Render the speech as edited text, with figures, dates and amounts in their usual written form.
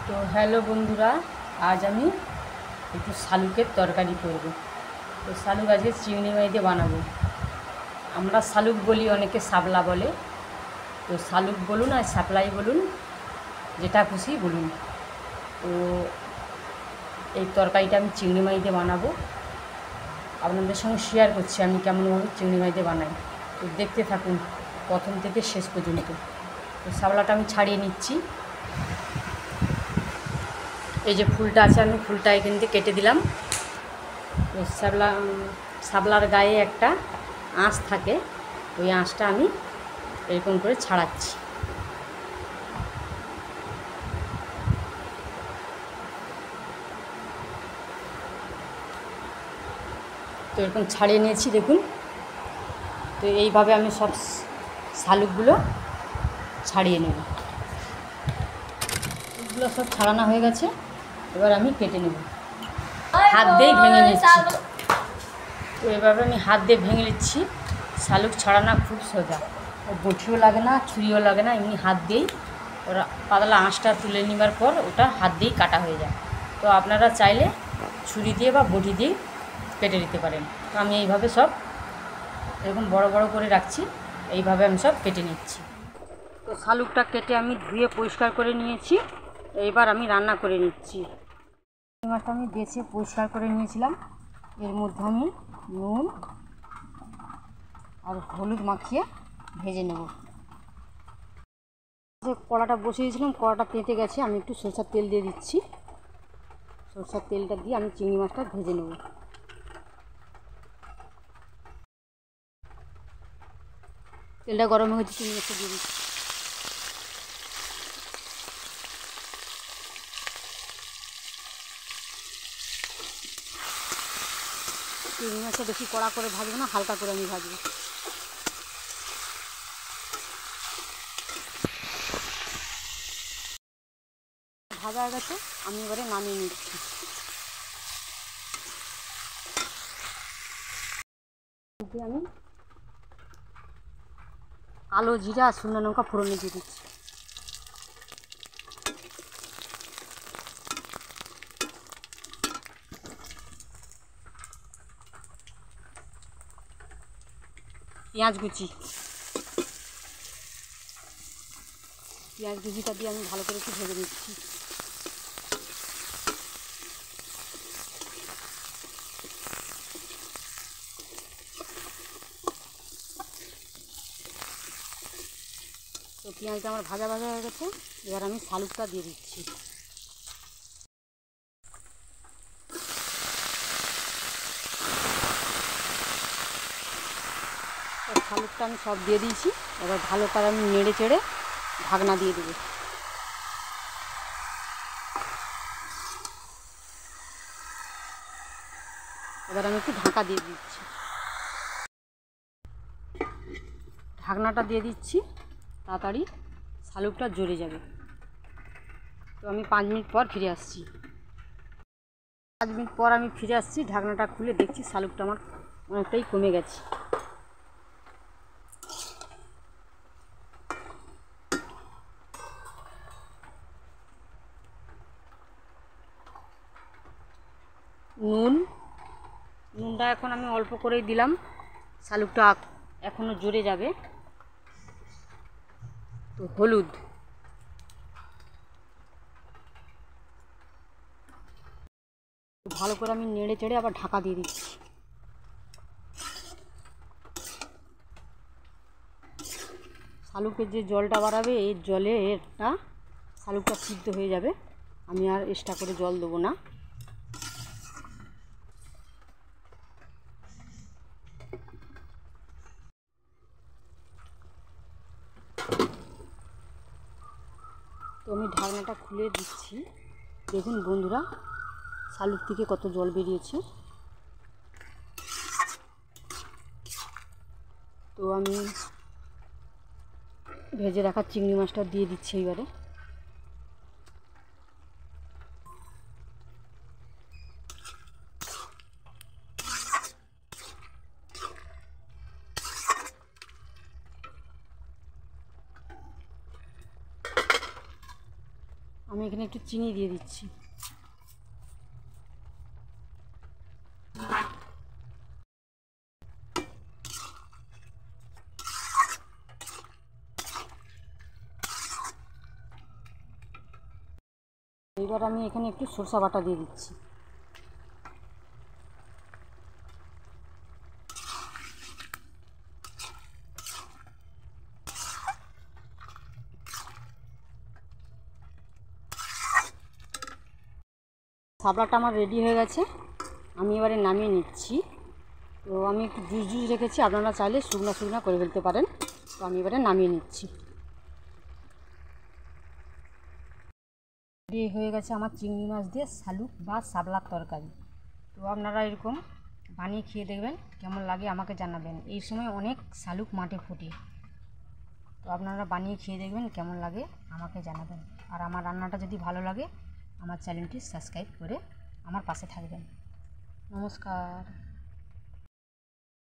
তো হ্যালো বন্ধুরা, আজ আমি একটু শালুকের তরকারি করব। তো শালুক আজকে চিংড়ি মাছ দিয়ে বানাবো। আমরা শালুক বলি, অনেকে শাপলা বলে। তো শালুক বলুন আর শাপলাই বলুন, যেটা খুশি বলুন। তো এই তরকারিটা আমি চিংড়ি মাছ দিয়ে বানাবো। আপনাদের সঙ্গে শেয়ার করছি আমি কেমনভাবে চিংড়ি মাছ দিয়ে বানাই। তো দেখতে থাকুন প্রথম থেকে শেষ পর্যন্ত। তো শাপলাটা আমি ছাড়িয়ে নিচ্ছি। এই যে ফুলটা আছে, আমি ফুলটা এখান থেকে কেটে দিলাম। তো শাপলার গায়ে একটা আঁশ থাকে, ওই আঁশটা আমি এরকম করে ছাড়াচ্ছি। তো এরকম ছাড়িয়ে নিয়েছি, দেখুন। তো এইভাবে আমি সব শালুকগুলো ছাড়িয়ে নেব। এগুলো সব ছাড়ানো হয়ে গেছে, এবার আমি কেটে নেব। হাত দিয়েই ভেঙে নিচ্ছি। তো এভাবে আমি হাত দিয়ে ভেঙে নিচ্ছি। শালুক ছাড়ানো খুব সোজা, বটিও লাগে না, ছুরিও লাগে না, এমনি হাত দিয়েই ওরা পাতলা আঁশটা তুলে নেবার পর ওটা হাত দিয়েই কাটা হয়ে যায়। তো আপনারা চাইলে ছুরি দিয়ে বা বটি দিয়ে কেটে নিতে পারেন। তো আমি এইভাবে সব এরকম বড় বড় করে রাখছি, এইভাবে আমি সব কেটে নিচ্ছি। তো শালুকটা কেটে আমি ধুয়ে পরিষ্কার করে নিয়েছি। এইবার আমি রান্না করে নিচ্ছি। মাছটা আমি বেছে পরিষ্কার করে নিয়েছিলাম। এর মধ্যে আমি নুন আর হলুদ মাখিয়ে ভেজে নেব। যে কড়াটা বসিয়েছিলাম, কড়াটা তেতে গেছে, আমি একটু সরষের তেল দিয়ে দিচ্ছি। সরষের তেলটা দিয়ে আমি চিংড়ি মাছটা ভেজে নেব। তেলটা গরম হয়ে গেছে, চিংড়ি মাছটা দিয়ে দিচ্ছি। চিংড়ি মাছটা বেশি কড়া করে ভাজবো না, হালকা করে আমি ভাজবো। ভাজা হয়ে গেছে, আমি এবারে নামিয়ে নিচ্ছি। আমি কালো জিরা আর শুকনো লঙ্কা ফোড়নে দিয়ে দিচ্ছি। পেঁয়াজ কুচিটা দিয়ে আমি ভালো করে একটু ভেজে নিচ্ছি। তো পেঁয়াজটা আমার ভাজা হয়ে গেছে, এবার আমি শালুকটা দিয়ে দিচ্ছি। শালুকটা আমি সব দিয়ে দিয়েছি, এবার ভালো করে আমি নেড়ে চেড়ে ঢাকনা দিয়ে দেবো। এবার আমি একটু ঢাকা দিয়ে দিচ্ছি। ঢাকনাটা দিয়ে দিচ্ছি, তাড়াতাড়ি শালুকটা জ্বলে যাবে। তো আমি 5 মিনিট পর ফিরে আসছি। 5 মিনিট পর আমি ফিরে আসছি, ঢাকনাটা খুলে দেখছি শালুকটা আমার অনেকটাই কমে গেছে। নুনটা এখন আমি অল্প করেই দিলাম, শালুকটা এখনও জ্বলে যাবে। তো হলুদ, ভালো করে আমি নেড়ে চেড়ে আবার ঢাকা দিয়ে দিচ্ছি। শালুকের যে জলটা বাড়াবে, এই জলে এটা শালুকটা সিদ্ধ হয়ে যাবে। আমি আর এক্সট্রা করে জল দেবো না। তো আমি ঢাকনাটা খুলে দিচ্ছি। দেখুন বন্ধুরা, শালুক থেকে কত জল বেরিয়েছে। তো আমি ভেজে রাখা চিংড়ি মাছটা দিয়ে দিচ্ছি এবারে। আমি এখানে একটু চিনি দিয়ে দিচ্ছি। এবার আমি এখানে একটু সরষা বাটা দিয়ে দিচ্ছি। শাপলাটা আমার রেডি হয়ে গেছে, আমি এবারে নামিয়ে নিচ্ছি। তো আমি একটু জুস জুস রেখেছি, আপনারা চাইলে শুকনো শুকনো করে ফেলতে পারেন। তো আমি এবারে নামিয়ে নিচ্ছি। রেডি হয়ে গেছে আমার চিংড়ি মাছ দিয়ে শালুক বা শাপলার তরকারি। তো আপনারা এরকম বানিয়ে খেয়ে দেখবেন, কেমন লাগে আমাকে জানাবেন। এই সময় অনেক শালুক মাঠে ফোটে, তো আপনারা বানিয়ে খেয়ে দেখবেন কেমন লাগে আমাকে জানাবেন। আর আমার রান্নাটা যদি ভালো লাগে আমার চ্যানেলটি সাবস্ক্রাইব করে আমার পাশে থাকবেন। নমস্কার।